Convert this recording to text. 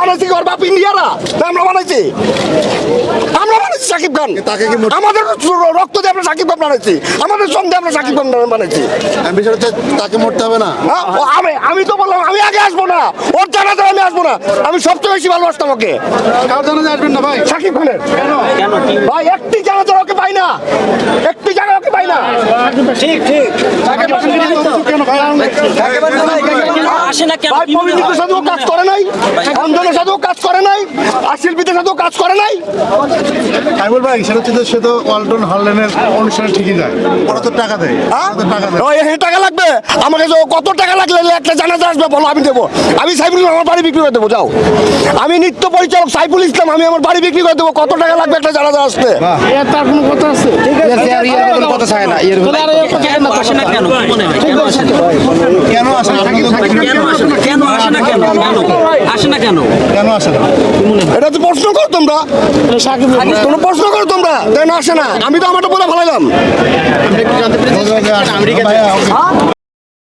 বানাইছি ওর বাপ ইন্ডিয়ারা আমরা বানাইছি সাকিব খান। আমাদের রক্ত দিয়ে আমরা সাকিব খান বানাইছি, আমাদের সঙ্গে আমরা সাকিব খান বানাইছি। তাকে মরতে হবে না। আমি তো বললাম আমি আগে আসবো না, ওর জানাতে আমি আসবো না। আমি সবচেয়ে বেশি ভালোবাসতাম ওকে। কার জানাজা আসবেন না ভাই? সাকিব খানের। ভাই একটি জানাতে ওকে পাই না, একটি জায়গা ওকে পাই না। ঠিক কেন ভাই? আসে না কেন? ভাই পবিত্রের সাথেও কাজ করে নাই, অঞ্জনের সাথেও কাজ করে নাই, আর শিল্পীদের সাথেও কাজ করে নাই। সাইবুল ভাই সেটা হচ্ছে যে সে তো ওয়ালটন হলল্যান্ডের অনুষ্ঠানে ঠিকই যায়, ওরা তো টাকা দেয়। টাকা দেয়। টাকা লাগবে আমাকে, কত টাকা লাগলে একটা জানাজা আসবে বলো, আমি দেবো। আমি সাইফুল ইসলাম আমার বাড়ি বিক্রি করে দেবো, যাও। আমি নৃত্য পরিচালক সাইফুল ইসলাম, আমি আমার বাড়ি বিক্রি করে দেবো। কত টাকা লাগবে একটা জানাজা আসতে? তার কোনো কথা আছে? কোনো কথা চায় না। কেন আসে না কেন? কি মনে হয় কেন আসে না? কেন আসে না? কেন আসে না? কেন আসে না কেন? আসে না কেন? কেন আসে না? এটা তো প্রশ্ন করো তোমরা, কোনো প্রশ্ন করো তোমরা, তাই না আসে না? আমি তো আমারটা বলে ভালাইলাম। আমেরিকা